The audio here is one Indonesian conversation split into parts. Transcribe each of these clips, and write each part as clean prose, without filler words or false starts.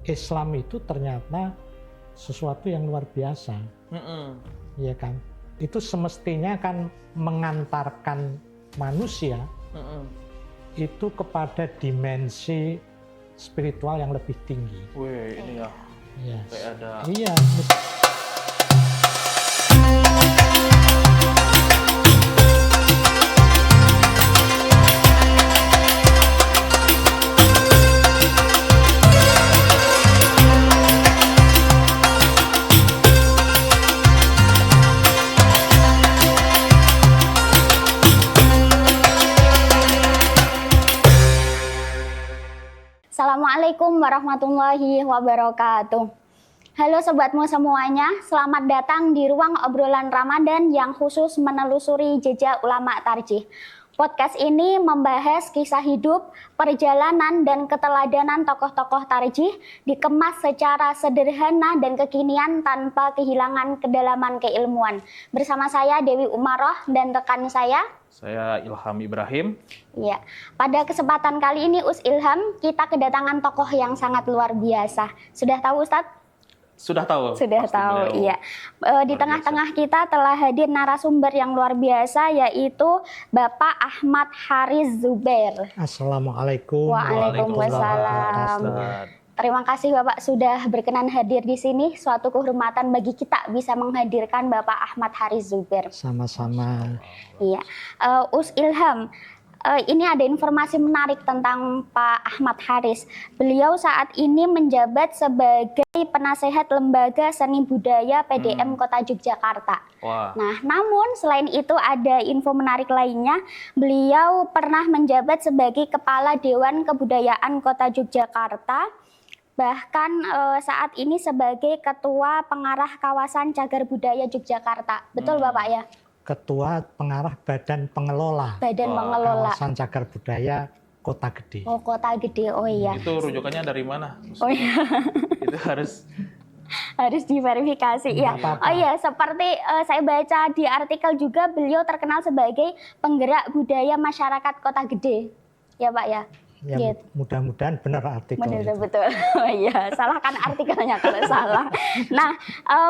Islam itu ternyata sesuatu yang luar biasa, ya kan? Itu semestinya kan mengantarkan manusia itu kepada dimensi spiritual yang lebih tinggi. Wih, ini ya. Ya. Kayak ada. Iya. Assalamualaikum warahmatullahi wabarakatuh. Halo sobatmu semuanya, selamat datang di ruang obrolan Ramadan yang khusus menelusuri jejak ulama tarjih. Podcast ini membahas kisah hidup, perjalanan, dan keteladanan tokoh-tokoh tarjih dikemas secara sederhana dan kekinian tanpa kehilangan kedalaman keilmuan. Bersama saya Dewi Umaroh dan rekan saya Ilham Ibrahim. Ya, pada kesempatan kali ini Ilham, kita kedatangan tokoh yang sangat luar biasa. Sudah tahu Ustadz? Sudah tahu. Sudah tahu, iya. Di tengah-tengah kita telah hadir narasumber yang luar biasa, yaitu Bapak Ahmad Haris Zubair. Assalamualaikum. Waalaikumsalam. Terima kasih Bapak sudah berkenan hadir di sini. Suatu kehormatan bagi kita bisa menghadirkan Bapak Ahmad Haris Zubair. Sama-sama. Iya, Ilham. Ini ada informasi menarik tentang Pak Ahmad Haris. Beliau saat ini menjabat sebagai penasehat Lembaga Seni Budaya PDM Kota Yogyakarta. Wah. Nah, namun selain itu ada info menarik lainnya. Beliau pernah menjabat sebagai Kepala Dewan Kebudayaan Kota Yogyakarta. Bahkan saat ini sebagai Ketua Pengarah Kawasan Cagar Budaya Yogyakarta. Betul Bapak ya? Ketua Pengarah Badan Pengelola Kawasan Cagar Budaya Kota Gede. Oh, Kota Gede. Oh iya. Itu rujukannya dari mana? Oh iya. Itu harus diverifikasi. Iya. Oh iya, seperti saya baca di artikel juga beliau terkenal sebagai penggerak budaya masyarakat Kota Gede. Ya, Pak ya. Ya, Gitu. mudah-mudahan benar artikelnya. Betul. Oh iya, salahkan artikelnya kalau salah. Nah,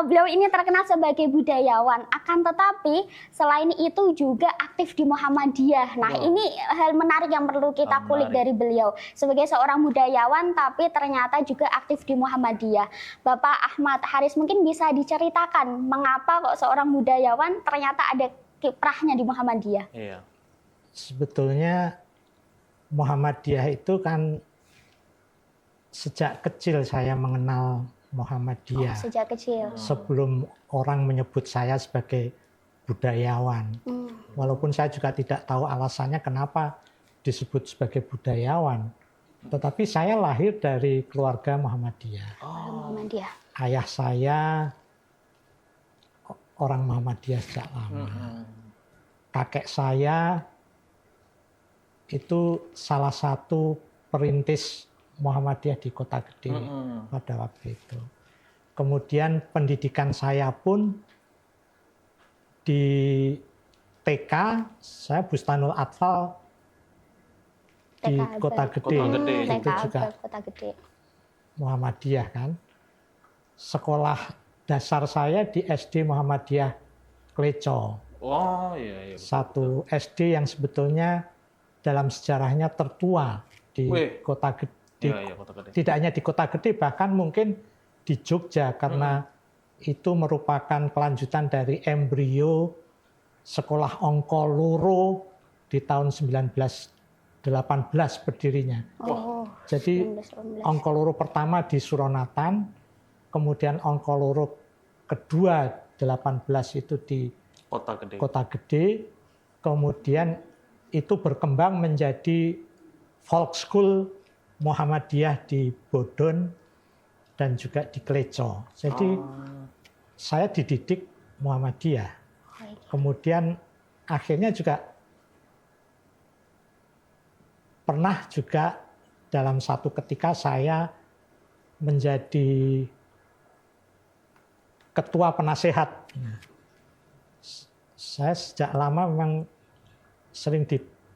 beliau ini terkenal sebagai budayawan. Akan tetapi selain itu juga aktif di Muhammadiyah. Nah, ini hal menarik yang perlu kita kulik dari beliau. Sebagai seorang budayawan, tapi ternyata juga aktif di Muhammadiyah. Bapak Ahmad Haris, mungkin bisa diceritakan mengapa kok seorang budayawan ternyata ada kiprahnya di Muhammadiyah? Iya. Sebetulnya Muhammadiyah itu kan sejak kecil saya mengenal Muhammadiyah. Sejak kecil. Sebelum orang menyebut saya sebagai budayawan. Walaupun saya juga tidak tahu alasannya kenapa disebut sebagai budayawan. Tetapi saya lahir dari keluarga Muhammadiyah. Muhammadiyah. Ayah saya orang Muhammadiyah sejak lama. Kakek saya itu salah satu perintis Muhammadiyah di Kota Gede pada waktu itu. Kemudian pendidikan saya pun di TK, saya Bustanul Atfal di Kota Gede. Itu juga Kota Gede. Muhammadiyah kan. Sekolah dasar saya di SD Muhammadiyah Kleco. Oh iya. Satu SD yang sebetulnya dalam sejarahnya tertua di Kota Gede. Kota Gede. Tidak hanya di Kota Gede, bahkan mungkin di Jogja karena itu merupakan kelanjutan dari embrio sekolah Angka Loro di tahun 1918 berdirinya. Jadi 1918. Angka Loro pertama di Suronatan, kemudian Angka Loro kedua 18 itu di Kota Gede, kemudian itu berkembang menjadi folk school Muhammadiyah di Bodon dan juga di Kleco. Jadi saya dididik Muhammadiyah. Kemudian akhirnya juga pernah juga dalam satu ketika saya menjadi ketua penasehat. Saya sejak lama memang sering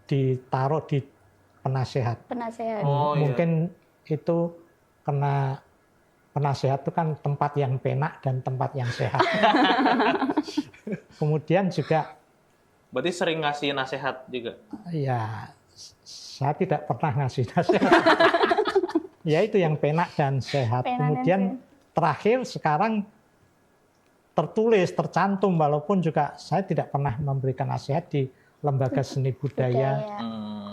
ditaruh di penasehat. Penasehat. Mungkin itu karena penasehat itu kan tempat yang penak dan tempat yang sehat. Kemudian juga Berarti sering ngasih nasihat juga. ya saya tidak pernah ngasih nasihat. Ya itu yang penak dan sehat. Penak dan Kemudian terakhir sekarang tertulis, tercantum, walaupun juga saya tidak pernah memberikan nasihat di Lembaga Seni Budaya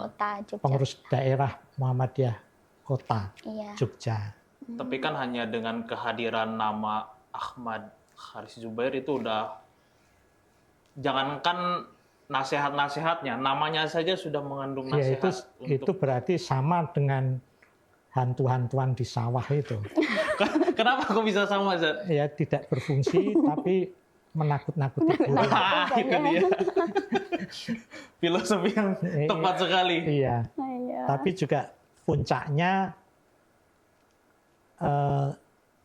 Kota Jogja. Pengurus Daerah Muhammadiyah Kota Iya. Jogja. Tapi kan hanya dengan kehadiran nama Ahmad Haris Zubair itu udah, jangankan nasihat-nasihatnya, namanya saja sudah mengandung Ya nasihat. itu berarti sama dengan hantu-hantuan di sawah itu. Kenapa kok bisa sama, Zat? Ya tidak berfungsi tapi menakut-nakuti burung. Nah, itu dia. Filosofi yang tepat sekali. Iya. Iya. Tapi juga puncaknya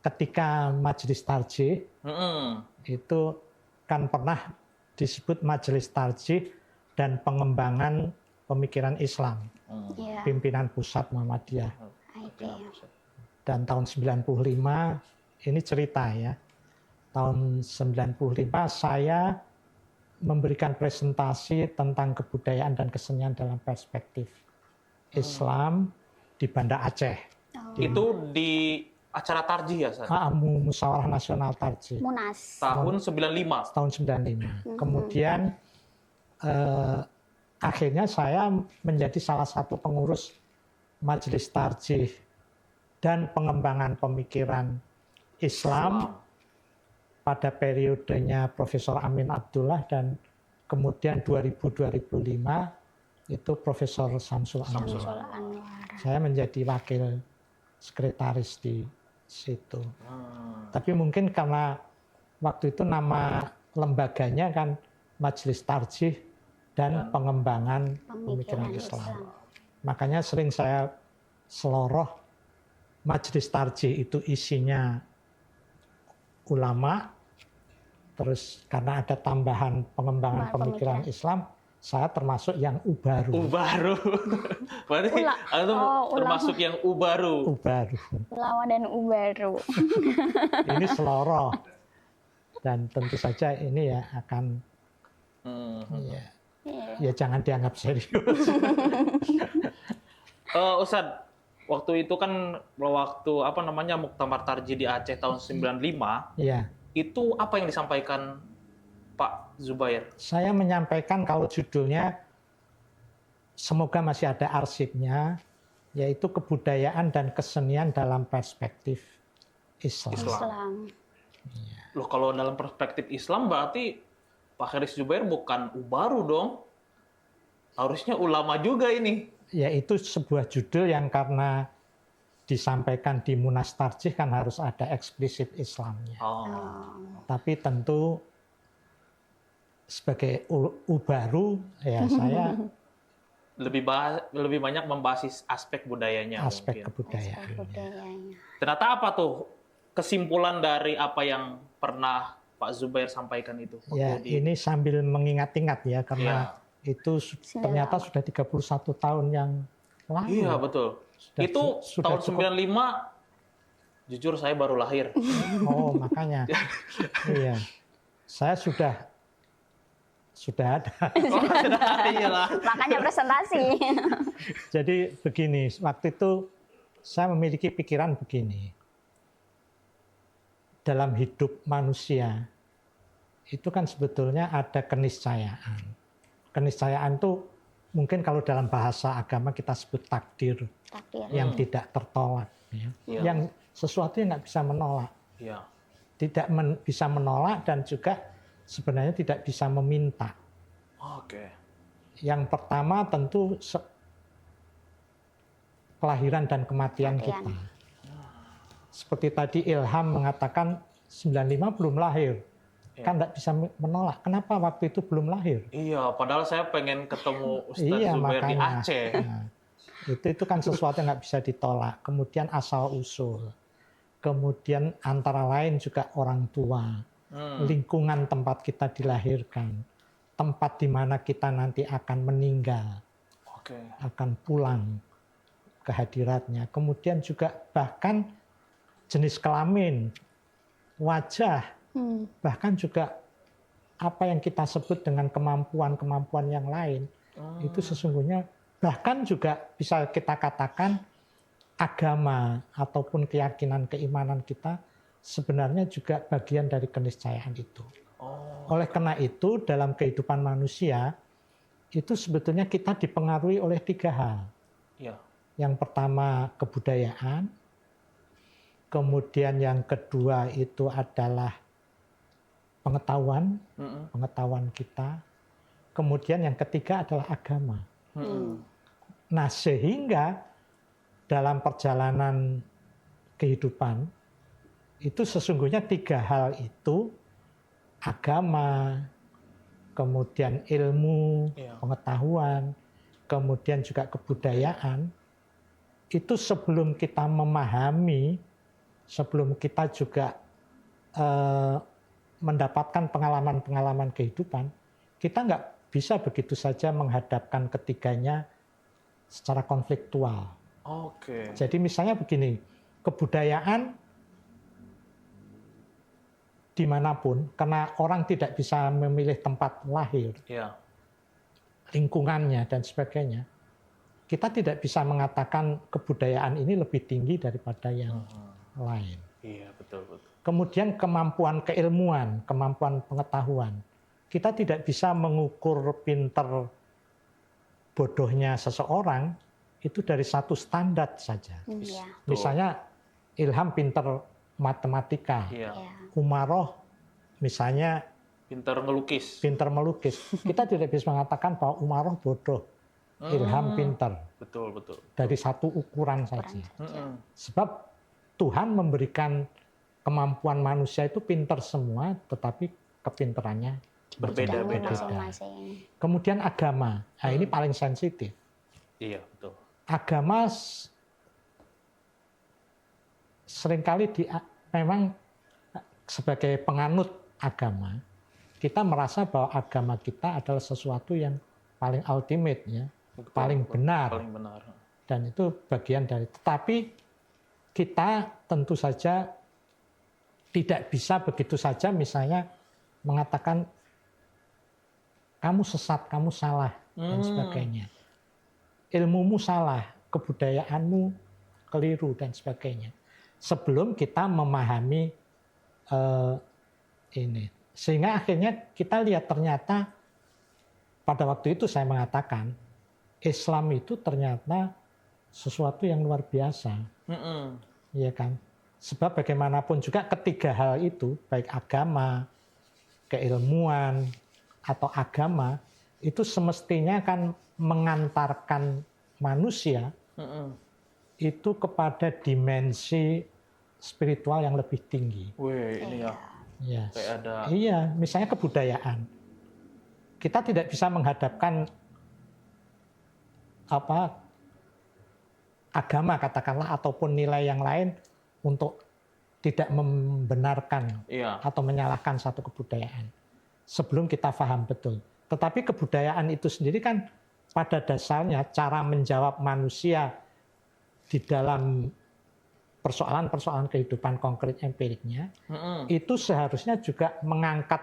ketika Majelis Tarjih itu kan pernah disebut Majelis Tarjih dan Pengembangan Pemikiran Islam, Iya. pimpinan pusat Muhammadiyah. Oke. Dan tahun 95 ini cerita ya. Tahun 95 saya memberikan presentasi tentang kebudayaan dan kesenian dalam perspektif Islam di Banda Aceh. Itu di acara Tarjih ya, Zat? Musyawarah Nasional Tarjih Munas. Tahun 95. tahun 95. Kemudian akhirnya saya menjadi salah satu pengurus Majelis Tarjih dan Pengembangan Pemikiran Islam pada periodenya Profesor Amin Abdullah dan kemudian 2000-2005 itu Profesor Samsul Anwar. Saya menjadi wakil sekretaris di situ. Tapi mungkin karena waktu itu nama lembaganya kan Majelis Tarjih dan Pengembangan Pemikiran Islam. Makanya sering saya seloroh Majelis Tarjih itu isinya ulama, terus karena ada tambahan pengembangan pemikiran Islam, saya termasuk yang ubaru. Ubaru. Berarti itu termasuk yang ubaru. Ubaru. Ulama dan ubaru. Ini seloroh. Dan tentu saja ini ya akan ya jangan dianggap serius. Ustadz, waktu itu kan Muktamar Tarjih di Aceh tahun 95, Iya. itu apa yang disampaikan Pak Zubair? Saya menyampaikan kalau judulnya semoga masih ada arsipnya, yaitu kebudayaan dan kesenian dalam perspektif Islam. Loh, kalau dalam perspektif Islam berarti Pak Haris Zubair bukan ubaru dong? Harusnya ulama juga ini. Ya itu sebuah judul yang karena disampaikan di Munas Tarjih kan harus ada eksplisit Islamnya. Tapi tentu sebagai ubaru ya saya lebih banyak membahas aspek budayanya. aspek mungkin. kebudayaan. Ternyata apa tuh kesimpulan dari apa yang pernah Pak Zubair sampaikan itu? Ya ini sambil mengingat-ingat ya karena itu ternyata sudah 31 tahun yang lalu. Iya betul. Itu tahun 95, jujur saya baru lahir. Oh makanya, iya, saya sudah ada. Iyalah. Makanya presentasi. Jadi begini, waktu itu saya memiliki pikiran begini. Dalam hidup manusia itu kan sebetulnya ada keniscayaan. Keniscayaan itu mungkin kalau dalam bahasa agama kita sebut takdir yang tidak tertolak, yang sesuatu yang nggak bisa menolak, tidak bisa menolak dan juga sebenarnya tidak bisa meminta. Yang pertama tentu kelahiran dan kematian kita. Seperti tadi Ilham mengatakan 95 belum lahir. Kan nggak bisa menolak. Kenapa waktu itu belum lahir? Iya, padahal saya pengen ketemu Ustadz Zubair di Aceh. Nah, itu kan sesuatu yang nggak bisa ditolak. Kemudian asal usul. Kemudian antara lain juga orang tua. Lingkungan tempat kita dilahirkan. Tempat di mana kita nanti akan meninggal. Akan pulang ke hadiratnya. Kemudian juga bahkan jenis kelamin, wajah, bahkan juga apa yang kita sebut dengan kemampuan-kemampuan yang lain, itu sesungguhnya bahkan juga bisa kita katakan agama ataupun keyakinan keimanan kita sebenarnya juga bagian dari keniscayaan itu. Oleh karena itu dalam kehidupan manusia itu sebetulnya kita dipengaruhi oleh 3 hal. Ya. Yang pertama kebudayaan, kemudian yang kedua itu adalah pengetahuan kita, kemudian yang ketiga adalah agama. Nah sehingga dalam perjalanan kehidupan itu sesungguhnya 3 hal itu, agama, kemudian ilmu, pengetahuan, kemudian juga kebudayaan, itu sebelum kita memahami, sebelum kita juga mendapatkan pengalaman-pengalaman kehidupan, kita nggak bisa begitu saja menghadapkan ketiganya secara konfliktual. Oke. Jadi misalnya begini, kebudayaan dimanapun, karena orang tidak bisa memilih tempat lahir, Ya. lingkungannya dan sebagainya, kita tidak bisa mengatakan kebudayaan ini lebih tinggi daripada yang lain. Iya, betul. Kemudian kemampuan keilmuan, kemampuan pengetahuan. Kita tidak bisa mengukur pinter bodohnya seseorang itu dari satu standar saja. Misalnya Ilham pinter matematika, Umaroh misalnya pinter ngelukis. pinter melukis. Kita tidak bisa mengatakan bahwa Umaroh bodoh, Ilham pinter. Betul. Dari satu ukuran saja. Sebab Tuhan memberikan kemampuan manusia itu pinter semua, tetapi kepinterannya Berbeda-beda. Kemudian agama, nah ini paling sensitif. Iya, betul. Agama seringkali memang sebagai penganut agama, kita merasa bahwa agama kita adalah sesuatu yang paling ultimate, ya, paling benar. Paling benar. Dan itu bagian dari. Tetapi kita tentu saja tidak bisa begitu saja misalnya mengatakan kamu sesat, kamu salah, dan sebagainya. Ilmumu salah, kebudayaanmu keliru, dan sebagainya. Sebelum kita memahami ini. Sehingga akhirnya kita lihat ternyata pada waktu itu saya mengatakan Islam itu ternyata sesuatu yang luar biasa. Iya kan? Sebab bagaimanapun juga ketiga hal itu, baik agama, keilmuan, atau agama, itu semestinya kan mengantarkan manusia itu kepada dimensi spiritual yang lebih tinggi. Wih, ini ya. Yes. Kayak ada. Iya, misalnya kebudayaan. Kita tidak bisa menghadapkan agama katakanlah ataupun nilai yang lain untuk tidak membenarkan atau menyalahkan satu kebudayaan sebelum kita paham betul. Tetapi kebudayaan itu sendiri kan pada dasarnya cara menjawab manusia di dalam persoalan-persoalan kehidupan konkret empiriknya itu seharusnya juga mengangkat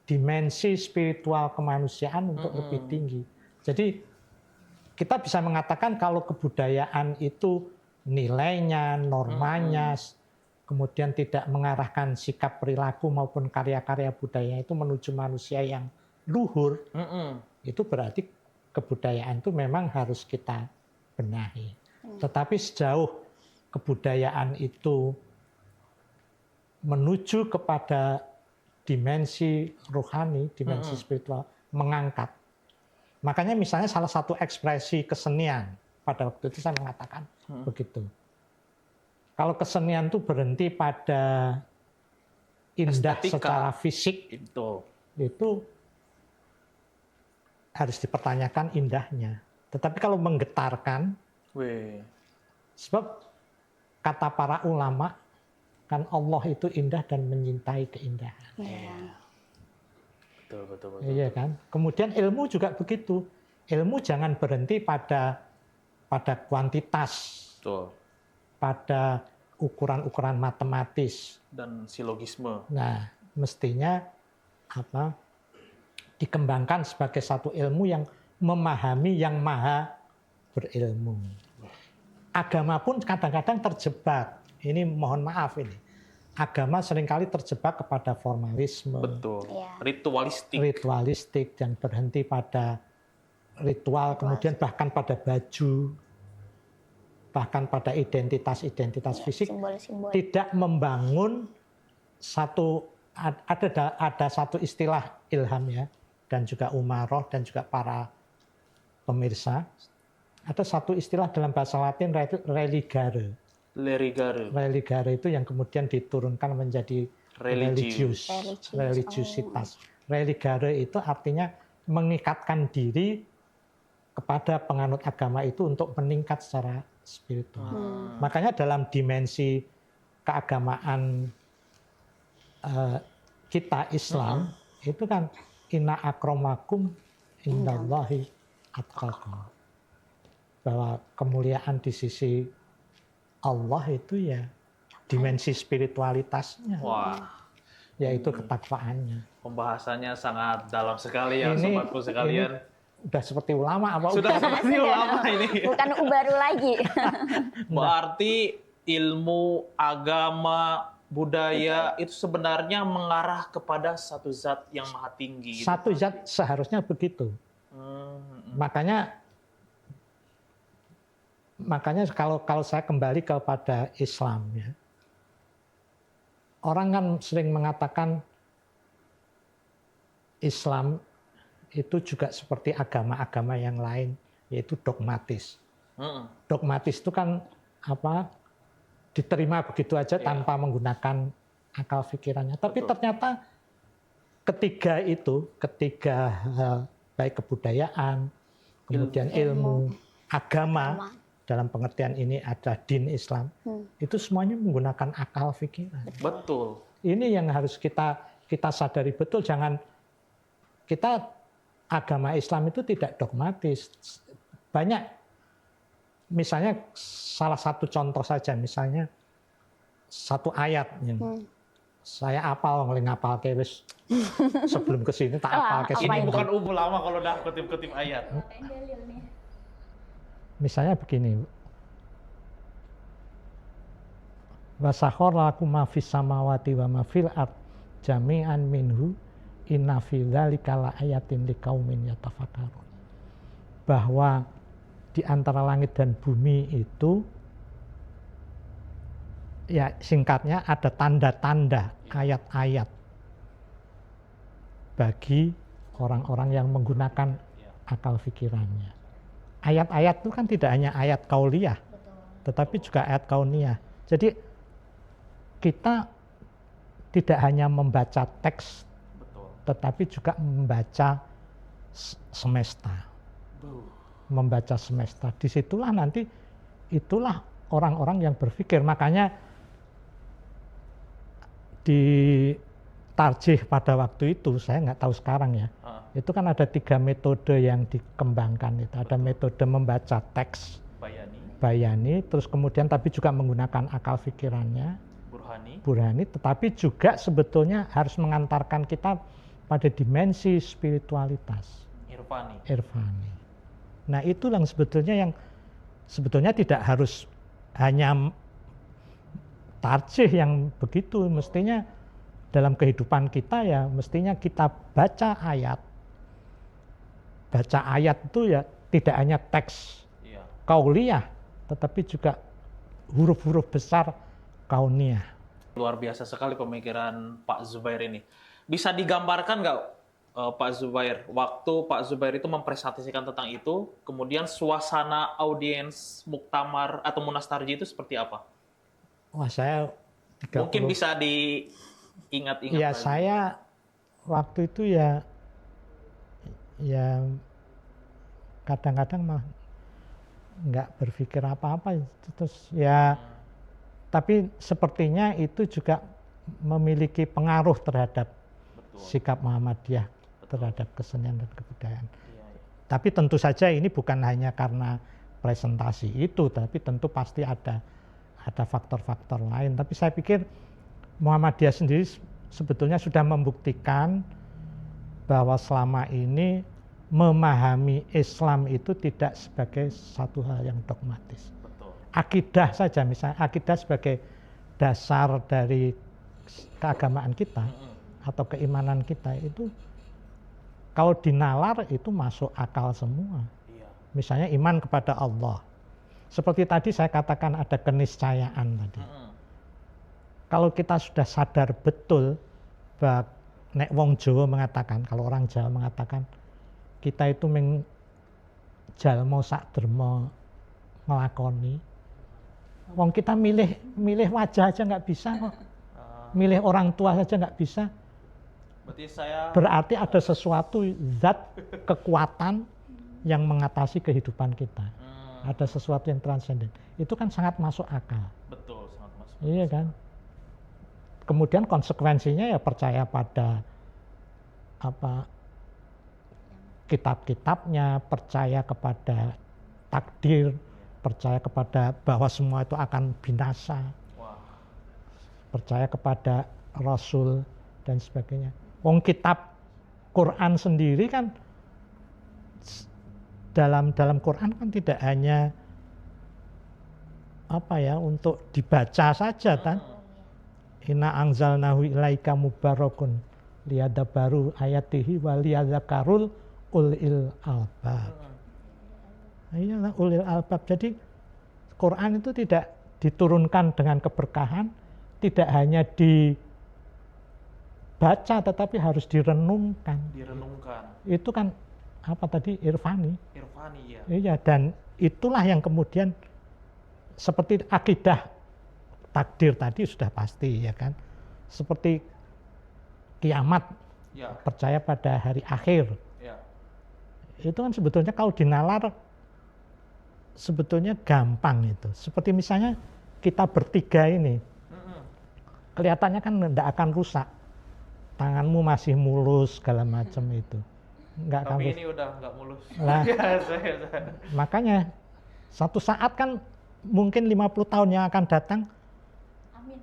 dimensi spiritual kemanusiaan untuk lebih tinggi. Jadi kita bisa mengatakan kalau kebudayaan itu nilainya, normanya, kemudian tidak mengarahkan sikap perilaku maupun karya-karya budaya itu menuju manusia yang luhur, itu berarti kebudayaan itu memang harus kita benahi. Tetapi sejauh kebudayaan itu menuju kepada dimensi rohani, dimensi spiritual, mengangkat. Makanya misalnya salah satu ekspresi kesenian, pada waktu itu saya mengatakan begitu. Kalau kesenian itu berhenti pada indah Estetika. secara fisik, itu harus dipertanyakan indahnya. Tetapi kalau menggetarkan, sebab kata para ulama, kan Allah itu indah dan menyintai keindahan. Betul. Iya kan? Kemudian ilmu juga begitu. Ilmu jangan berhenti pada kuantitas, pada ukuran-ukuran matematis. Dan silogisme. Nah, mestinya dikembangkan sebagai satu ilmu yang memahami yang maha berilmu. Agama pun kadang-kadang terjebak. Ini mohon maaf ini. Agama seringkali terjebak kepada formalisme. Betul. Iya. Ritualistik. Dan berhenti pada ritual, kemudian bahkan pada baju, bahkan pada identitas fisik, Simbol-simbol. tidak membangun ada satu istilah ilham ya, dan juga umaroh dan juga para pemirsa. Ada satu istilah dalam bahasa Latin, religare. Religare itu yang kemudian diturunkan menjadi religiusitas. Religare itu artinya mengikatkan diri kepada penganut agama itu untuk meningkat secara spiritual. Makanya dalam dimensi keagamaan kita Islam itu kan inna akramakum indallahi atqakum. Bahwa kemuliaan di sisi Allah itu ya dimensi spiritualitasnya. Wah, yaitu ketakwaannya. pembahasannya sangat dalam sekali ya, Ini- sobatku sekalian. Udah seperti ulama apa Sudah udah? seperti ulama ini. Bukan baru lagi. Berarti ilmu, agama, budaya itu sebenarnya mengarah kepada satu zat yang maha tinggi. Gitu. Satu zat seharusnya begitu. Makanya kalau saya kembali kepada Islam ya, orang kan sering mengatakan Islam itu juga seperti agama-agama yang lain, yaitu dogmatis. Dogmatis itu kan diterima begitu aja tanpa menggunakan akal pikirannya. Tapi ternyata ketiga hal, baik kebudayaan, kemudian ilmu, agama, dalam pengertian ini ada din Islam, itu semuanya menggunakan akal pikiran. Betul. Ini yang harus kita sadari betul. Jangan kita agama Islam itu tidak dogmatis. Banyak, misalnya salah satu contoh saja, misalnya satu ayat yang saya apal ngapal wis sebelum ke sini tak apal ke Ini sini. bukan ubu lama kalau udah kutip-kutip ayat. Misalnya begini. Wa sakhkhara lakum ma fis samawati wa ma fil ard jami'an minhu inna fi dzalika laayatin liqaumin yatafakkarun. Bahwa di antara langit dan bumi itu ya singkatnya ada tanda-tanda, ayat-ayat bagi orang-orang yang menggunakan akal pikirannya. Ayat-ayat itu kan tidak hanya ayat kauliyah, tetapi juga ayat kauniyah. Jadi kita tidak hanya membaca teks, tetapi juga membaca semesta. Membaca semesta. Disitulah nanti itulah orang-orang yang berpikir. Makanya di tarjih pada waktu itu, saya nggak tahu sekarang ya, itu kan ada 3 metode yang dikembangkan. Itu ada metode membaca teks, bayani, terus kemudian tapi juga menggunakan akal pikirannya, burhani, tetapi juga sebetulnya harus mengantarkan kita pada dimensi spiritualitas, irfani. Nah itu yang sebetulnya tidak harus hanya tarjih yang begitu, mestinya dalam kehidupan kita ya mestinya kita baca ayat. Baca ayat itu ya tidak hanya teks kauliyah, tetapi juga huruf-huruf besar kauniyah. Luar biasa sekali pemikiran Pak Zubair ini. Bisa digambarkan nggak Pak Zubair, waktu Pak Zubair itu mempresentasikan tentang itu, kemudian suasana audiens muktamar atau munas tarjih itu seperti apa? Wah, saya 30. Mungkin bisa diingat-ingat ya lagi. Saya waktu itu ya kadang-kadang mah nggak berpikir apa-apa, terus ya tapi sepertinya itu juga memiliki pengaruh terhadap sikap Muhammadiyah terhadap kesenian dan kebudayaan. Tapi tentu saja ini bukan hanya karena presentasi itu, tapi tentu pasti ada ada faktor-faktor lain. Tapi saya pikir Muhammadiyah sendiri sebetulnya sudah membuktikan bahwa selama ini memahami Islam itu tidak sebagai satu hal yang dogmatis. Betul. Akidah saja, misalnya akidah sebagai dasar dari keagamaan kita atau keimanan kita itu kalau dinalar itu masuk akal semua. Iya. Misalnya iman kepada Allah. Seperti tadi saya katakan ada keniscayaan tadi. Kalau kita sudah sadar betul bahwa nek wong Jawa mengatakan, kalau orang Jawa mengatakan kita itu jalma sak derma nglakoni. Wong kita milih wajah aja nggak bisa kok. Milih orang tua saja nggak bisa. Berarti ada sesuatu zat kekuatan yang mengatasi kehidupan kita. Ada sesuatu yang transenden. Itu kan sangat masuk akal. Betul, sangat masuk. Iya kan? Kemudian konsekuensinya ya percaya pada kitab-kitabnya, percaya kepada takdir, percaya kepada bahwa semua itu akan binasa. Wah. Percaya kepada Rasul dan sebagainya. Wong kitab Quran sendiri kan dalam Quran kan tidak hanya untuk dibaca saja kan. Inna anzalnahu ilaika mubarakun liyadabbaru ayatihi wa liyadzakarul ulil albab. Iyalah ulil albab. Jadi Quran itu tidak diturunkan dengan keberkahan, tidak hanya dibaca tetapi harus direnungkan. Itu kan irfani ya. Iya, dan itulah yang kemudian seperti akidah takdir tadi sudah pasti ya kan. Seperti kiamat, ya. Percaya pada hari akhir. Ya. Itu kan sebetulnya kalau dinalar sebetulnya gampang itu. Seperti misalnya kita bertiga ini. Kelihatannya kan tidak akan rusak. Tanganmu masih mulus segala macam itu. Tapi ini udah nggak mulus. Nah, makanya satu saat kan mungkin 50 tahun yang akan datang. Amin.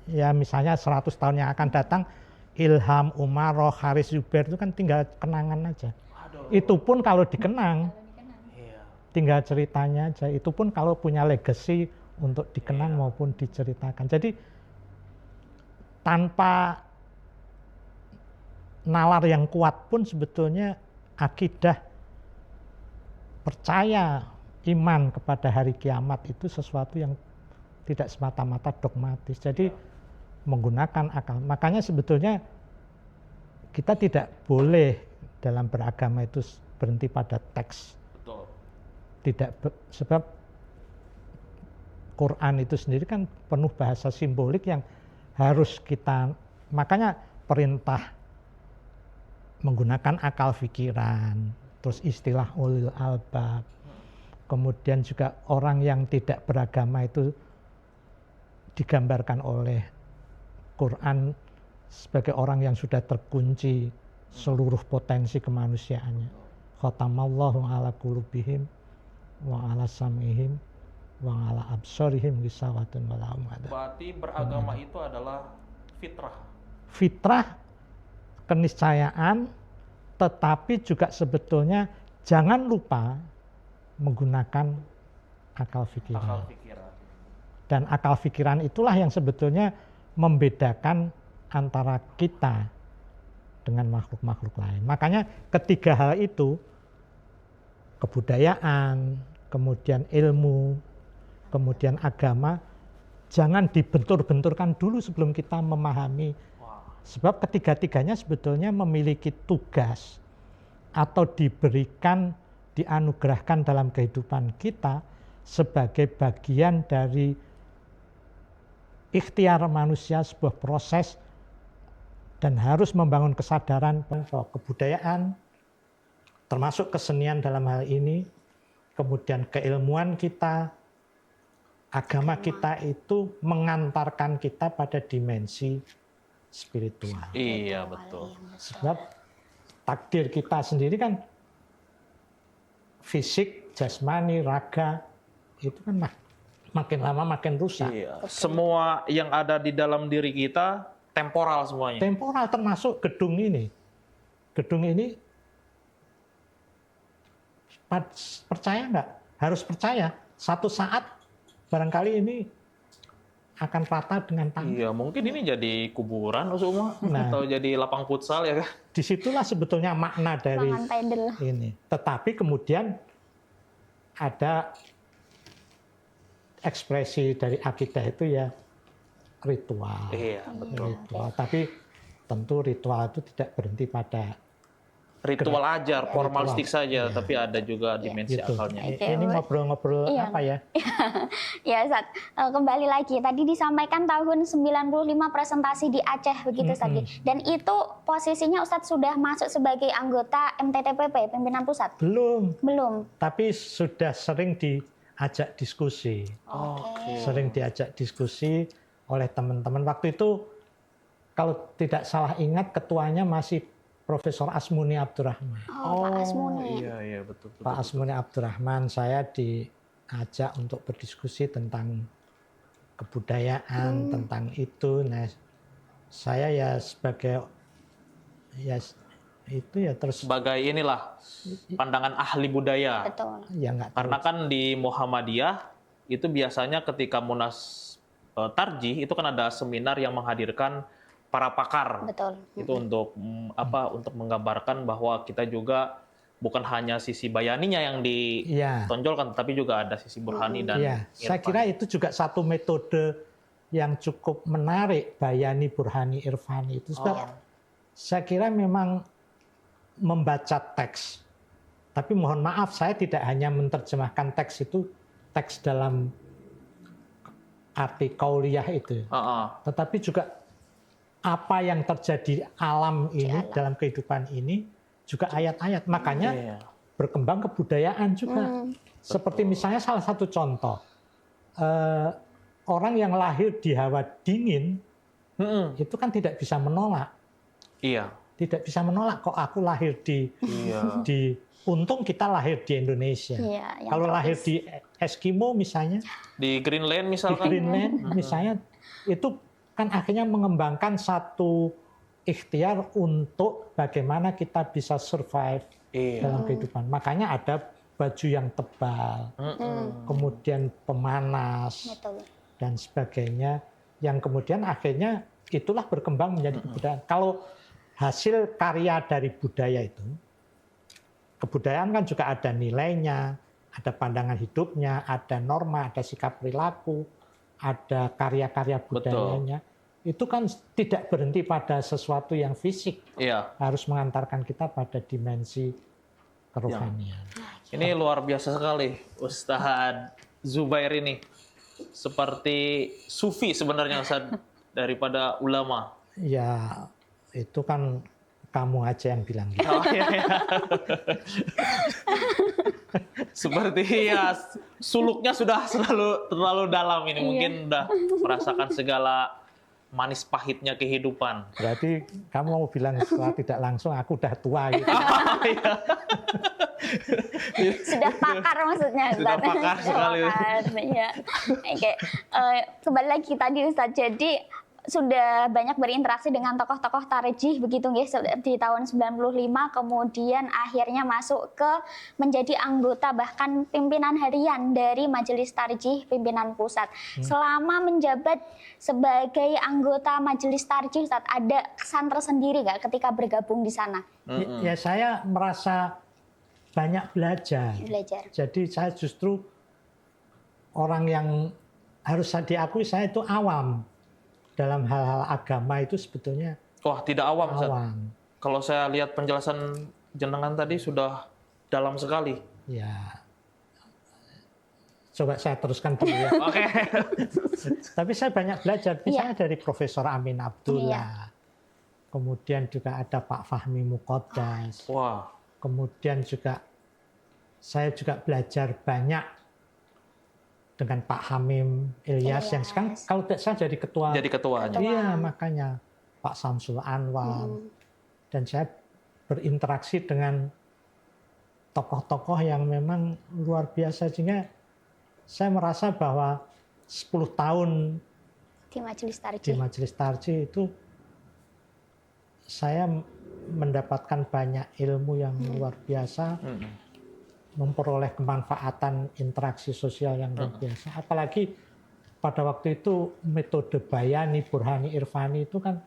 Ya misalnya 100 tahun yang akan datang, Ilham, Umaroh, Haris Zubair itu kan tinggal kenangan aja. Aduh. Itu pun kalau dikenang, tinggal ceritanya aja. Itu pun kalau punya legacy untuk dikenang maupun diceritakan. Jadi tanpa nalar yang kuat pun sebetulnya akidah percaya iman kepada hari kiamat itu sesuatu yang tidak semata-mata dogmatis. Jadi menggunakan akal. Makanya sebetulnya kita tidak boleh dalam beragama itu berhenti pada teks. Betul. Sebab Quran itu sendiri kan penuh bahasa simbolik yang harus kita, makanya perintah menggunakan akal pikiran, terus istilah ulil albab, kemudian juga orang yang tidak beragama itu digambarkan oleh Quran sebagai orang yang sudah terkunci seluruh potensi kemanusiaannya. Khatamallahu ala qulubihim wa ala sam'ihim wa ala absarihim gisawatun wa lahum adzab. Berarti beragama itu adalah fitrah. Fitrah, keniscayaan, tetapi juga sebetulnya jangan lupa menggunakan akal pikiran. Dan akal pikiran itulah yang sebetulnya membedakan antara kita dengan makhluk-makhluk lain. Makanya ketiga hal itu, kebudayaan, kemudian ilmu, kemudian agama, jangan dibentur-benturkan dulu sebelum kita memahami. Sebab ketiga-tiganya sebetulnya memiliki tugas atau diberikan, dianugerahkan dalam kehidupan kita sebagai bagian dari ikhtiar manusia, sebuah proses, dan harus membangun kesadaran bahwa kebudayaan, termasuk kesenian dalam hal ini, kemudian keilmuan kita, agama kita itu mengantarkan kita pada dimensi spiritual. Iya, betul. Sebab takdir kita sendiri kan fisik, jasmani, raga, itu kan makin lama makin rusak. Iya. Semua yang ada di dalam diri kita temporal semuanya. Temporal termasuk gedung ini. Gedung ini percaya nggak? Harus percaya. Satu saat barangkali ini akan patah dengan tangan. Iya, mungkin ini jadi kuburan Usuma Nah. atau jadi lapang futsal ya kan? Disitulah sebetulnya makna dari Lapangan pedal. ini. Tetapi kemudian ada ekspresi dari akidah itu ya ritual. Iya, betul. Ritual. Tapi tentu ritual itu tidak berhenti pada Ritual ajar, formalistik saja, Iya. tapi ada juga dimensi gitu. akalnya. Oke, Ini Bu. ngobrol-ngobrol Iya. apa ya? Ya, Ustaz. Kembali lagi. Tadi disampaikan tahun 95 presentasi di Aceh, begitu Ustaz. Dan itu posisinya Ustaz sudah masuk sebagai anggota MTTPP, pimpinan pusat? Belum, Belum. tapi sudah sering diajak diskusi. Oke. Sering diajak diskusi oleh teman-teman. Waktu itu kalau tidak salah ingat ketuanya masih Profesor Asmuni Abdurrahman. Oh, Pak Asmuni. Iya, betul. Pak Asmuni Abdurrahman, saya diajak untuk berdiskusi tentang kebudayaan, tentang itu. Nah, saya ya sebagai ya itu ya terus Sebagai inilah pandangan ahli budaya. Betul. ya nggak Karena kan di Muhammadiyah itu biasanya ketika Munas Tarjih itu kan ada seminar yang menghadirkan para pakar. Betul. Itu untuk untuk menggambarkan bahwa kita juga bukan hanya sisi bayaninya yang Iya. ditonjolkan, tapi juga ada sisi burhani dan Iya, saya irfan. kira itu juga satu metode yang cukup menarik, bayani, burhani, irfani itu. Sebab saya kira memang membaca teks. Tapi mohon maaf, saya tidak hanya menerjemahkan teks itu, teks dalam arti kauliyah itu. Tetapi juga apa yang terjadi alam ini, dalam kehidupan ini, juga ayat-ayat. Makanya Iya. berkembang kebudayaan juga. Seperti misalnya salah satu contoh, orang yang lahir di hawa dingin, itu kan tidak bisa menolak. Iya. Tidak bisa menolak, kok aku lahir Iya. untung kita lahir di Indonesia. Iya, yang Kalau tropis. lahir di Eskimo misalnya, Di Greenland di misalkan. Greenland misalnya, itu kan akhirnya mengembangkan satu ikhtiar untuk bagaimana kita bisa survive Iya. dalam kehidupan. Makanya ada baju yang tebal, kemudian pemanas, Betul. dan sebagainya, yang kemudian akhirnya itulah berkembang menjadi kebudayaan. Kalau hasil karya dari budaya itu, kebudayaan kan juga ada nilainya, ada pandangan hidupnya, ada norma, ada sikap perilaku, ada karya-karya budayanya. Itu kan tidak berhenti pada sesuatu yang fisik, Iya. harus mengantarkan kita pada dimensi kerohanian. Ini luar biasa sekali, Ustadz Zubair ini. Seperti sufi sebenarnya, Ustadz, daripada ulama. Ya, itu kan kamu aja yang bilang gitu. Oh, iya, iya. Seperti ya, suluknya sudah terlalu dalam ini. Mungkin udah merasakan segala manis pahitnya kehidupan. Berarti kamu mau bilang setelah tidak langsung aku udah tua gitu. Sudah pakar maksudnya Sudah Ustaz. pakar sekali. Pakar, iya. Oke, kembali lagi tadi Ustaz. Jadi sudah banyak berinteraksi dengan tokoh-tokoh tarjih begitu guys di tahun 95, kemudian akhirnya masuk ke menjadi anggota bahkan pimpinan harian dari Majelis Tarjih Pimpinan Pusat. Selama menjabat sebagai anggota Majelis Tarjih, Ustaz, ada kesan tersendiri nggak ketika bergabung di sana? Ya saya merasa banyak belajar. Jadi saya justru orang yang harus diakui saya itu awam. Dalam hal-hal agama itu sebetulnya Wah, tidak awam, Ustaz. awam. Kalau saya lihat penjelasan jenengan tadi sudah dalam sekali. Ya, coba saya teruskan dulu ya. Oke. Tapi saya banyak belajar, misalnya dari Profesor Amin Abdullah, kemudian juga ada Pak Fahmi Muqaddas, Wah. kemudian juga saya juga belajar banyak dengan Pak Hamim Ilyas yang sekarang kalau tidak salah jadi ketua. Jadi ketuanya. Iya, makanya Pak Samsul Anwar. Dan saya berinteraksi dengan tokoh-tokoh yang memang luar biasa, sehingga saya merasa bahwa 10 tahun Di Majelis di Tarjih. Majelis Tarjih itu saya mendapatkan banyak ilmu yang luar biasa, memperoleh kemanfaatan interaksi sosial yang luar biasa. Apalagi pada waktu itu metode Bayani, Burhani, Irfani itu kan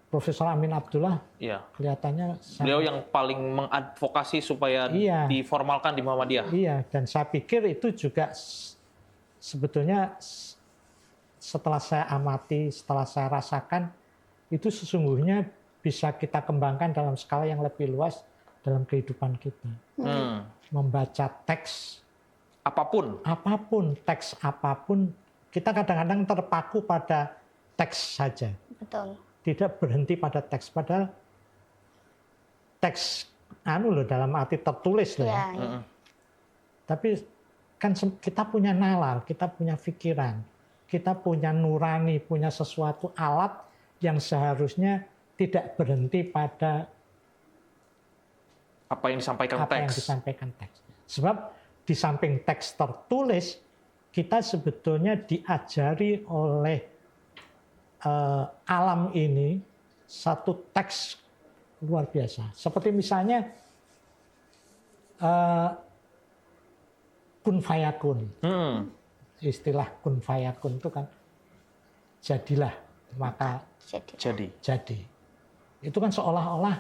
Profesor Amin Abdullah Iya. kelihatannya Beliau yang paling mengadvokasi supaya Iya. diformalkan di Muhammadiyah. Iya, dan saya pikir itu juga sebetulnya setelah saya amati, setelah saya rasakan, itu sesungguhnya bisa kita kembangkan dalam skala yang lebih luas dalam kehidupan kita. Membaca teks Apapun. apapun, teks apapun, kita kadang-kadang terpaku pada teks saja. Betul. Tidak berhenti pada teks, padahal teks dalam arti tertulis loh ya. Ya, Tapi kan kita punya nalar, kita punya pikiran, kita punya nurani, punya sesuatu alat yang seharusnya tidak berhenti pada Apa yang disampaikan apa yang teks. disampaikan teks. Sebab di samping teks tertulis, kita sebetulnya diajari oleh alam ini satu teks luar biasa. Seperti misalnya kun fayakun. Istilah kun fayakun itu kan jadilah maka jadi. Jadi. Itu kan seolah-olah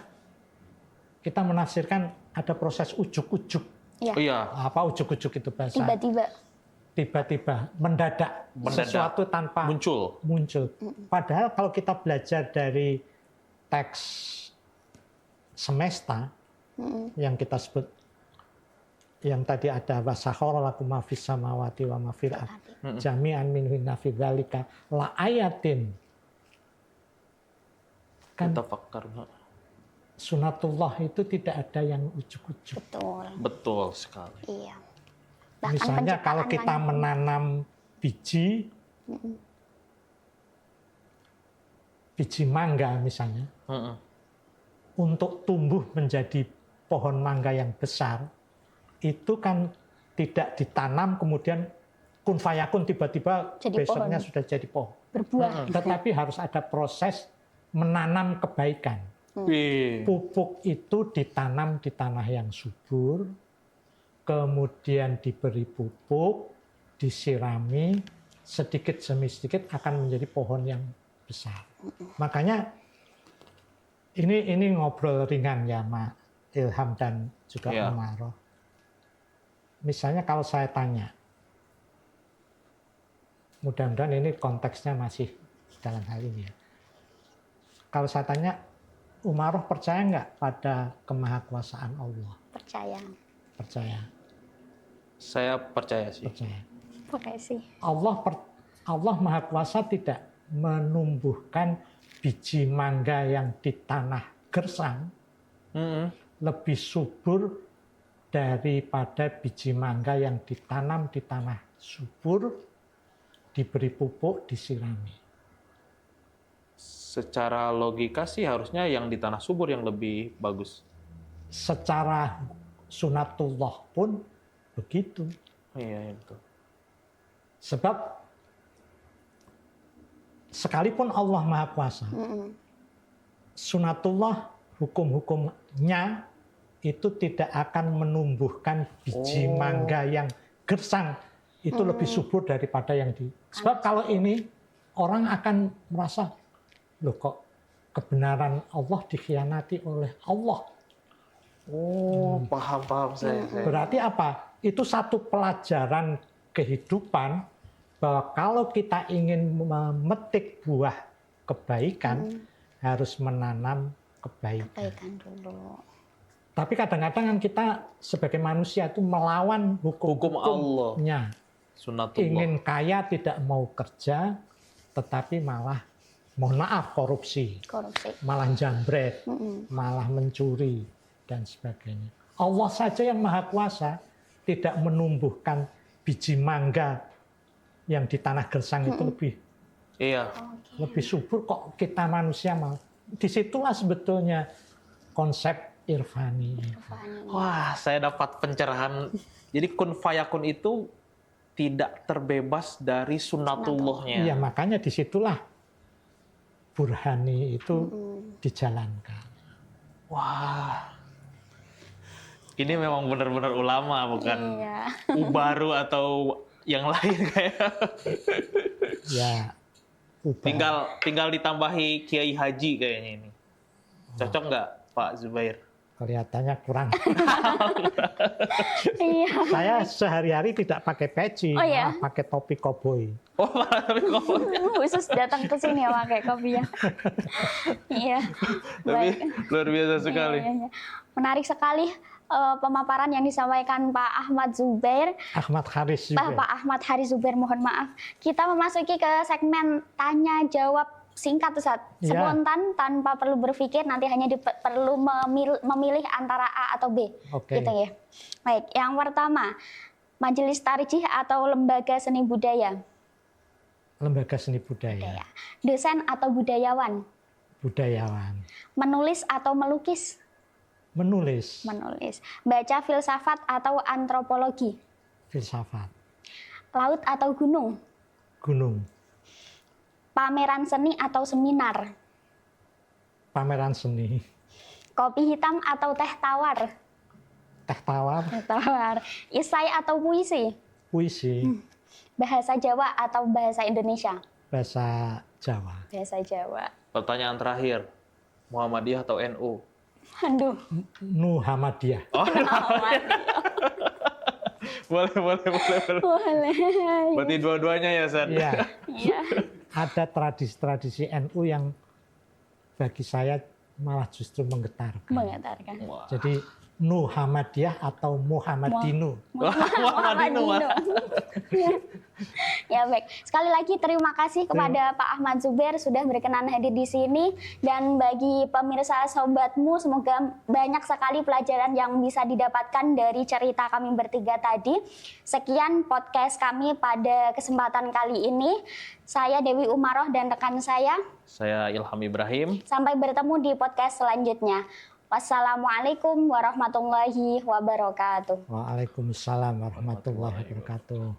kita menafsirkan ada proses ujuk-ujuk. Ya. Oh iya. Apa ujuk-ujuk itu bahasa? Tiba-tiba, mendadak, sesuatu tanpa Muncul. Padahal kalau kita belajar dari teks semesta yang kita sebut, yang tadi ada wasakhara lakum ma fis samawati wa ma fil ardh jami'an minhu inna fi dzalika la ayatin. Kan Tafakkar. sunatullah itu tidak ada yang ujuk-ujuk. Betul. Betul sekali. Iya. Bahkan Misalnya kalau kita penciptaan menanam biji mangga misalnya, untuk tumbuh menjadi pohon mangga yang besar, itu kan tidak ditanam kemudian kun fayakun tiba-tiba Jadi besoknya pohon. sudah jadi pohon. berbuah. Tetapi harus ada proses menanam kebaikan. Pupuk itu ditanam di tanah yang subur, kemudian diberi pupuk, disirami, sedikit demi sedikit akan menjadi pohon yang besar. Makanya ini ngobrol ringan ya, Mak Ilham dan juga Iya. Umaroh. Misalnya kalau saya tanya, mudah-mudahan ini konteksnya masih dalam hal ini ya. Kalau saya tanya, Umaroh percaya nggak pada kemahakuasaan Allah? Percaya. Percaya. Saya percaya sih. Percaya. Makasih. Allah Maha Kuasa tidak menumbuhkan biji mangga yang di tanah gersang lebih subur daripada biji mangga yang ditanam di tanah subur, diberi pupuk, disirami. Secara logika sih harusnya yang di tanah subur yang lebih bagus. Secara sunatullah pun begitu. Iya, betul. Sebab sekalipun Allah Maha Kuasa, sunatullah hukum-hukumnya itu tidak akan menumbuhkan biji mangga yang gersang itu lebih subur daripada yang di. Sebab kalau ini orang akan merasa, loh kok kebenaran Allah dikhianati oleh Allah. Oh, paham saya. Berarti apa? Itu satu pelajaran kehidupan bahwa kalau kita ingin memetik buah kebaikan harus menanam kebaikan. Kebaikan dulu. Tapi kadang-kadang kan kita sebagai manusia itu melawan Hukum Allah. hukumnya. Sunatullah. Ingin kaya tidak mau kerja, tetapi malah mohon maaf korupsi, malah jambret, malah mencuri dan sebagainya. Allah saja yang Maha Kuasa tidak menumbuhkan biji mangga yang di tanah gersang itu lebih subur, kok kita manusia mau. Disitulah sebetulnya konsep irfani. Wah, saya dapat pencerahan. Jadi kun fayakun itu tidak terbebas dari sunnatullahnya. Iya, makanya disitulah burhani itu dijalankan. Wah, ini memang benar-benar ulama, bukan Iya. ubaru atau yang lain kayak. Ya, Tinggal ditambahi Kiai Haji kayaknya ini. Cocok nggak Pak Zubair? kelihatannya kurang. Iya. Saya sehari-hari tidak pakai peci, Oh, iya? malah pakai topi koboi. Oh, malah tapi kok. Khusus datang ke sini ya pakai kopi ya. Iya. Tapi Baik. luar biasa sekali. Iya, iya. Menarik sekali pemaparan yang disampaikan Pak Ahmad Zubair. Ahmad Haris juga. Pak Ahmad Haris Zubair, mohon maaf. Kita memasuki ke segmen tanya jawab singkat, Ustaz. Ya. Spontan tanpa perlu berpikir, nanti hanya perlu memilih antara A atau B. Oke. Gitu ya. Baik, yang pertama, majelis tarjih atau lembaga seni budaya? Lembaga seni budaya, Dosen atau budayawan? budayawan, Menulis atau melukis? menulis, Menulis. Baca filsafat atau antropologi? filsafat, Laut atau gunung? gunung, Pameran seni atau seminar? pameran seni, Kopi hitam atau teh tawar? teh tawar, Teh tawar. Isai atau puisi? puisi, Bahasa Jawa atau bahasa Indonesia? bahasa Jawa, Bahasa Jawa. Pertanyaan terakhir, Muhammadiyah atau NU? Aduh. Muhammadiyah. Oh, boleh. Boleh. Berarti dua-duanya ya, San? Iya, Iya. ada tradisi-tradisi NU yang bagi saya malah justru menggetarkan. Menggetarkan. Wah. Jadi Muhammadiyah atau Muhammadinu. Muhammadinu, Mas. Ya baik, sekali lagi terima kasih kepada Pak Ahmad Zubair sudah berkenan hadir di sini, dan bagi pemirsa Sobatmu semoga banyak sekali pelajaran yang bisa didapatkan dari cerita kami bertiga tadi. Sekian podcast kami pada kesempatan kali ini. Saya Dewi Umaroh dan rekan saya. Saya Ilham Ibrahim. Sampai bertemu di podcast selanjutnya. Wassalamualaikum warahmatullahi wabarakatuh. Waalaikumsalam warahmatullahi wabarakatuh.